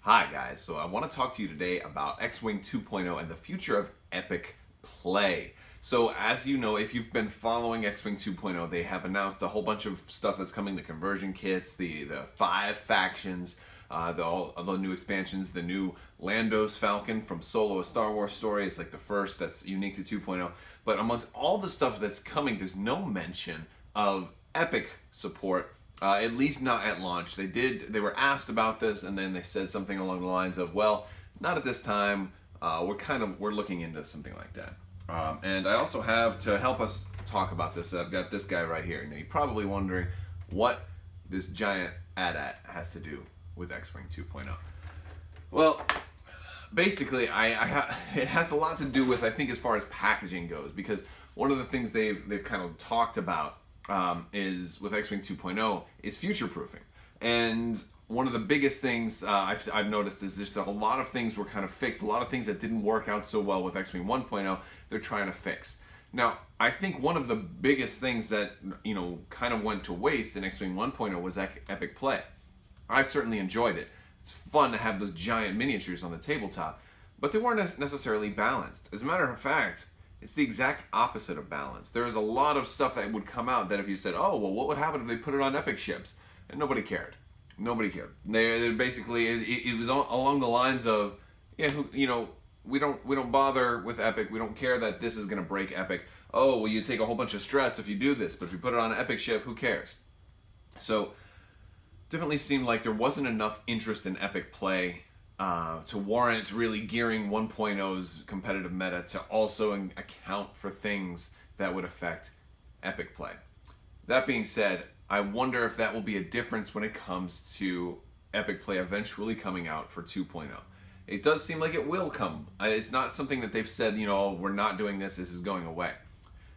Hi guys, so I want to talk to you today about X-Wing 2.0 and the future of Epic Play. So as you know, if you've been following X-Wing 2.0, they have announced a whole bunch of stuff that's coming, the conversion kits, the 5 factions, all the new expansions, the new Lando's Falcon from Solo, a Star Wars story. It's like the first that's unique to 2.0. But amongst all the stuff that's coming, there's no mention of Epic support. At least not at launch. They were asked about this, and then they said something along the lines of, "Well, not at this time. We're looking into something like that." And I also have to help us talk about this. I've got this guy right here. Now you're probably wondering what this giant AT-AT has to do with X-Wing 2.0. Well, basically, it has a lot to do with, I think, as far as packaging goes, because one of the things they've kind of talked about is with X-Wing 2.0 is future proofing. And one of the biggest things I've noticed is just a lot of things were kind of fixed. A lot of things that didn't work out so well with X-Wing 1.0, they're trying to fix. Now, I think one of the biggest things that, kind of went to waste in X-Wing 1.0 was Epic Play. I certainly enjoyed it. It's fun to have those giant miniatures on the tabletop, but they weren't necessarily balanced. As a matter of fact, it's the exact opposite of balance. There is a lot of stuff that would come out that if you said, "Oh, well, what would happen if they put it on Epic ships?" And nobody cared. Nobody cared. They basically it was along the lines of, "Yeah, we don't bother with Epic. We don't care that this is going to break Epic. Oh, well, you take a whole bunch of stress if you do this, but if you put it on an Epic ship, who cares?" So definitely seemed like there wasn't enough interest in Epic Play to warrant really gearing 1.0's competitive meta to also account for things that would affect Epic Play. That being said, I wonder if that will be a difference when it comes to Epic Play eventually coming out for 2.0. It does seem like it will come. It's not something that they've said, we're not doing this is going away.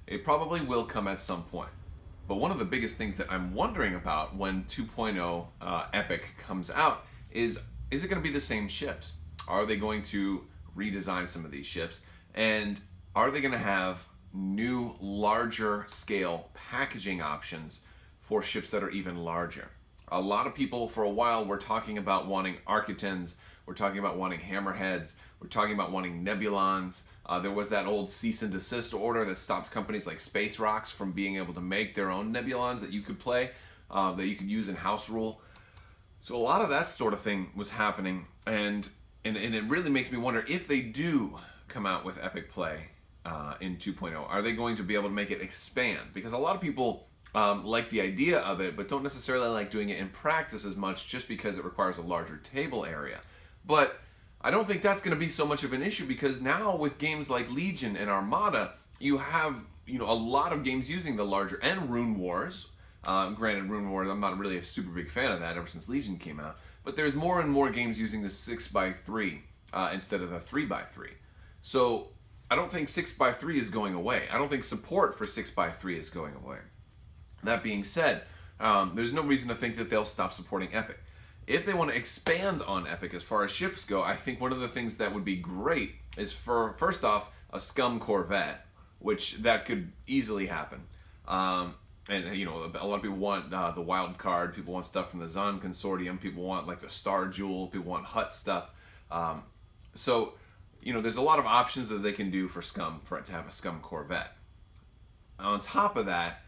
It probably will come at some point. But one of the biggest things that I'm wondering about when 2.0 Epic comes out is it going to be the same ships? Are they going to redesign some of these ships? And are they going to have new, larger scale packaging options for ships that are even larger? A lot of people for a while were talking about wanting Architans, we're talking about wanting Hammerheads, we're talking about wanting Nebulons. There was that old cease and desist order that stopped companies like Space Rocks from being able to make their own Nebulons that you could play, that you could use in house rule. So a lot of that sort of thing was happening, and it really makes me wonder if they do come out with Epic Play in 2.0, are they going to be able to make it expand? Because a lot of people like the idea of it, but don't necessarily like doing it in practice as much just because it requires a larger table area. But I don't think that's going to be so much of an issue, because now with games like Legion and Armada, you have a lot of games using the larger, and Rune Wars. Granted, Rune Wars, I'm not really a super big fan of that ever since Legion came out. But there's more and more games using the 6x3 instead of the 3x3. So I don't think 6x3 is going away. I don't think support for 6x3 is going away. That being said, there's no reason to think that they'll stop supporting Epic. If they want to expand on Epic as far as ships go, I think one of the things that would be great is for, first off, a Scum Corvette, which that could easily happen. And a lot of people want the wild card. People want stuff from the Zon Consortium. People want like the Star Jewel. People want Hut stuff. So there's a lot of options that they can do for Scum to have a Scum Corvette. On top of that,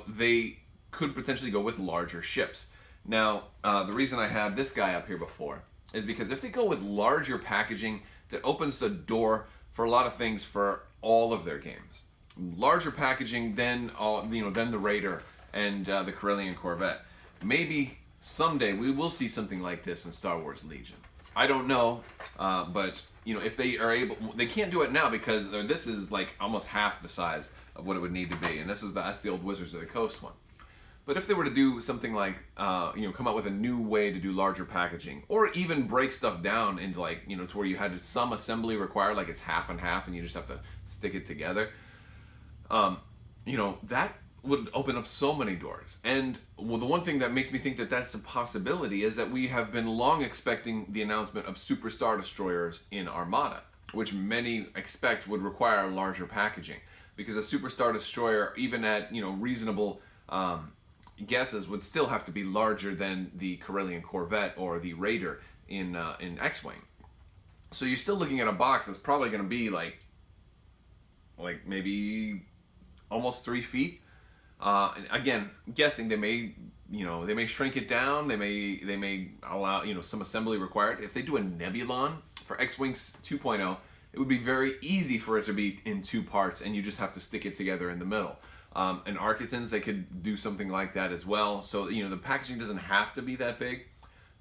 they could potentially go with larger ships. Now, the reason I had this guy up here before is because if they go with larger packaging, that opens the door for a lot of things for all of their games. Larger packaging than the Raider and the Corellian Corvette. Maybe someday we will see something like this in Star Wars Legion. I don't know, but if they are able, they can't do it now because this is like almost half the size of what it would need to be, and that's the old Wizards of the Coast one. But if they were to do something like, come up with a new way to do larger packaging, or even break stuff down into to where you had some assembly required, like it's half and half, and you just have to stick it together. That would open up so many doors. And the one thing that makes me think that that's a possibility is that we have been long expecting the announcement of Super Star Destroyers in Armada, which many expect would require larger packaging, because a Super Star Destroyer, even at reasonable guesses would still have to be larger than the Corellian Corvette or the Raider in X-Wing. So you're still looking at a box that's probably going to be like maybe almost 3 feet. And again, guessing they may shrink it down. They may allow some assembly required. If they do a Nebulon for X-Wing 2.0, it would be very easy for it to be in 2 parts, and you just have to stick it together in the middle. And Architons, they could do something like that as well. So the packaging doesn't have to be that big,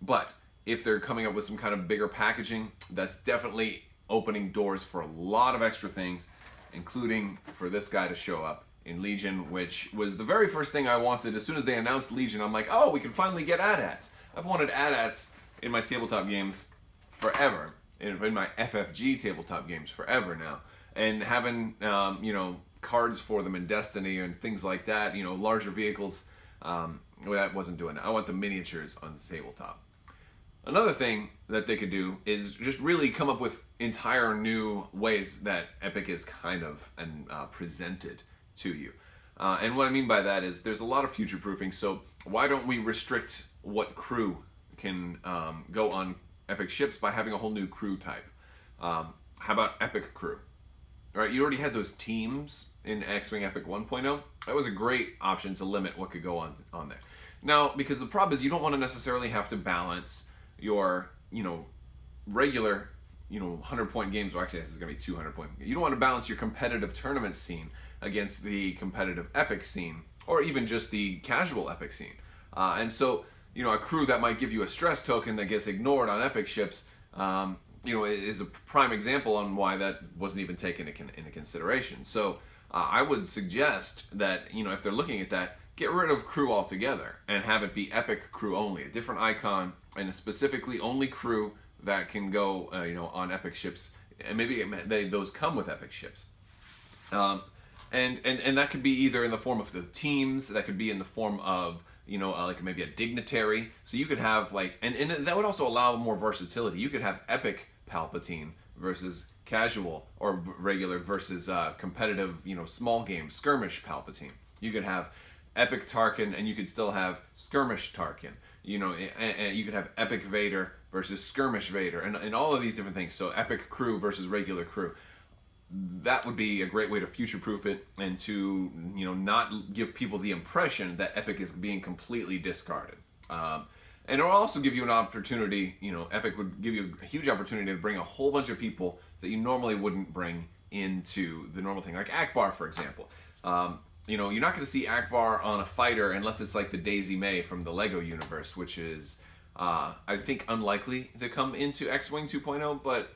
but if they're coming up with some kind of bigger packaging, that's definitely opening doors for a lot of extra things, including for this guy to show up in Legion, which was the very first thing I wanted. As soon as they announced Legion, I'm like, oh, we can finally get AT-ATs. I've wanted AT-ATs in my tabletop games forever, in my FFG tabletop games forever now, and having cards for them in Destiny and things like that, larger vehicles, that wasn't doing it. I want the miniatures on the tabletop. Another thing that they could do is just really come up with entire new ways that Epic is kind of presented to you. And what I mean by that is there's a lot of future proofing, so why don't we restrict what crew can go on Epic ships by having a whole new crew type? How about Epic Crew? All right, you already had those teams in X-Wing Epic 1.0. That was a great option to limit what could go on there. Now, because the problem is you don't want to necessarily have to balance your, regular, 100-point games. Well, actually, this is going to be 200-point. You don't want to balance your competitive tournament scene against the competitive Epic scene, or even just the casual Epic scene. And so, a crew that might give you a stress token that gets ignored on Epic ships, is a prime example on why that wasn't even taken into consideration. So I would suggest that, if they're looking at that, get rid of crew altogether and have it be Epic Crew only, a different icon, and a specifically only crew that can go, on Epic ships, and maybe those come with Epic ships. And that could be either in the form of the teams, that could be in the form of, like maybe a dignitary. So you could have and that would also allow more versatility. You could have Epic Palpatine versus casual or regular versus competitive, small game skirmish Palpatine. You could have Epic Tarkin, and you could still have skirmish Tarkin. And you could have Epic Vader versus skirmish Vader, and all of these different things. So Epic Crew versus regular crew. That would be a great way to future-proof it and to not give people the impression that Epic is being completely discarded. And it will also give you an opportunity. Epic would give you a huge opportunity to bring a whole bunch of people that you normally wouldn't bring into the normal thing, like Akbar, for example. You're not going to see Akbar on a fighter unless it's like the Daisy May from the Lego universe, which is, I think, unlikely to come into X-Wing 2.0, but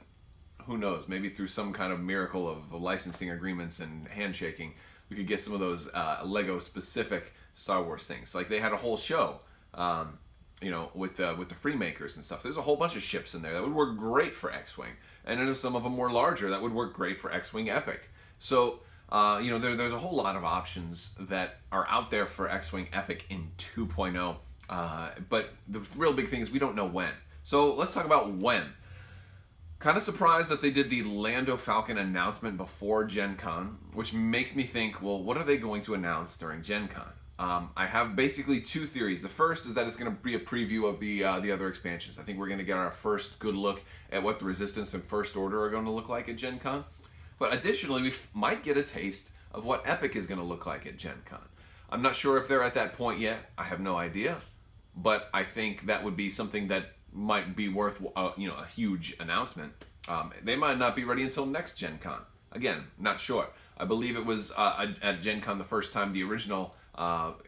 who knows? Maybe through some kind of miracle of licensing agreements and handshaking, we could get some of those Lego-specific Star Wars things. Like they had a whole show, with the Freemakers and stuff. There's a whole bunch of ships in there that would work great for X-Wing, and then some of them were larger that would work great for X-Wing Epic. So there's a whole lot of options that are out there for X-Wing Epic in 2.0, but the real big thing is we don't know when. So let's talk about when. Kind of surprised that they did the Lando Falcon announcement before Gen Con, which makes me think, well, what are they going to announce during Gen Con? I have basically 2 theories. The first is that it's going to be a preview of the other expansions. I think we're going to get our first good look at what the Resistance and First Order are going to look like at Gen Con. But additionally, we might get a taste of what Epic is going to look like at Gen Con. I'm not sure if they're at that point yet. I have no idea. But I think that would be something that might be worth a huge announcement. They might not be ready until next Gen Con. Again, not sure. I believe it was at Gen Con the first time the original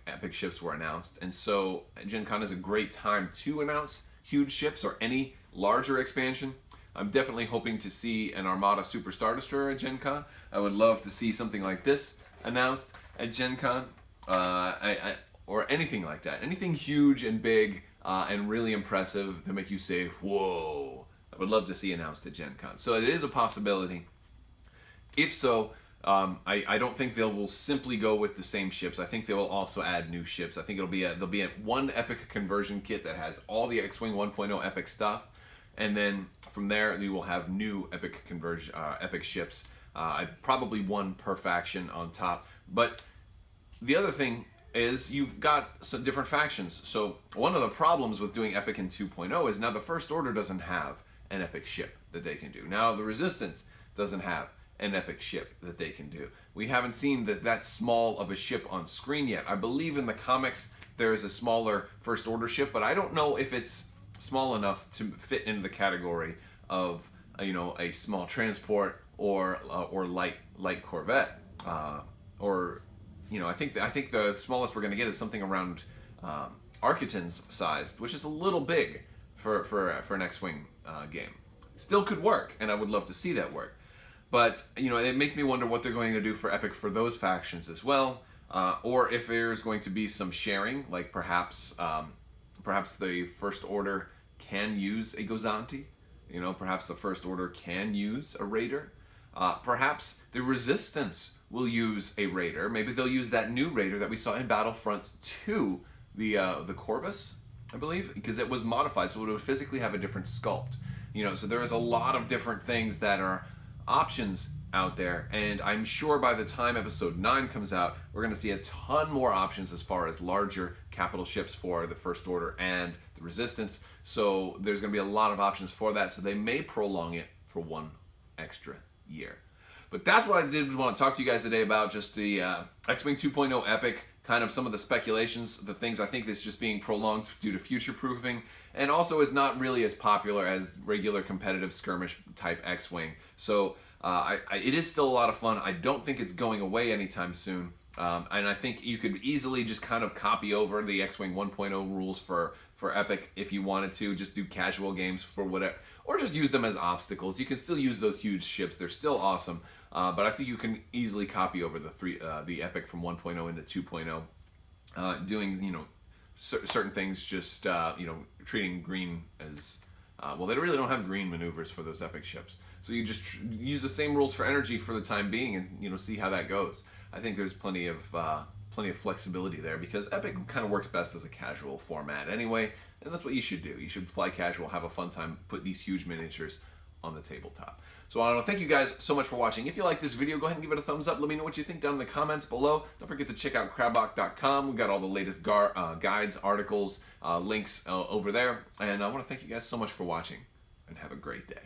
Epic ships were announced. And so Gen Con is a great time to announce huge ships or any larger expansion. I'm definitely hoping to see an Armada Super Star Destroyer at Gen Con. I would love to see something like this announced at Gen Con, or anything like that. Anything huge and big and really impressive to make you say, whoa. I would love to see announced at Gen Con. So it is a possibility. If so, I don't think they will simply go with the same ships. I think they will also add new ships. I think there'll be one Epic conversion kit that has all the X-Wing 1.0 Epic stuff. And then from there, you will have new Epic conversion, Epic ships. Probably one per faction on top. But the other thing is you've got some different factions. So one of the problems with doing Epic in 2.0 is now the First Order doesn't have an epic ship that they can do. Now the Resistance doesn't have an epic ship that they can do. We haven't seen that small of a ship on screen yet. I believe in the comics there is a smaller First Order ship, but I don't know if it's small enough to fit into the category of a small transport or light corvette or I think the smallest we're going to get is something around Architon's sized, which is a little big for an X-Wing game. Still could work, and I would love to see that work. But it makes me wonder what they're going to do for Epic for those factions as well, or if there's going to be some sharing, like perhaps the First Order can use a Gozanti. Perhaps the First Order can use a Raider. Perhaps the Resistance will use a Raider. Maybe they'll use that new Raider that we saw in Battlefront 2, the Corvus, I believe, because it was modified, so it would physically have a different sculpt. So there is a lot of different things that are options out there, and I'm sure by the time Episode 9 comes out, we're going to see a ton more options as far as larger capital ships for the First Order and the Resistance. So there's going to be a lot of options for that, so they may prolong it for one extra year. But that's what I did want to talk to you guys today about, just the X-Wing 2.0 Epic, kind of some of the speculations, the things I think that's just being prolonged due to future-proofing, and also is not really as popular as regular competitive skirmish type X-Wing. So it is still a lot of fun. I don't think it's going away anytime soon. And I think you could easily just kind of copy over the X-Wing 1.0 rules for Epic if you wanted to. Just do casual games for whatever, or just use them as obstacles. You can still use those huge ships. They're still awesome. But I think you can easily copy over the Epic from 1.0 into 2.0, doing certain things. Just treating green as well. They really don't have green maneuvers for those Epic ships. So you just use the same rules for energy for the time being, and see how that goes. I think there's plenty of flexibility there, because Epic kind of works best as a casual format anyway, and that's what you should do. You should fly casual, have a fun time, put these huge miniatures on the tabletop. So I want to thank you guys so much for watching. If you like this video, go ahead and give it a thumbs up. Let me know what you think down in the comments below. Don't forget to check out Crabbok.com. We've got all the latest guides, articles, links over there. And I want to thank you guys so much for watching, and have a great day.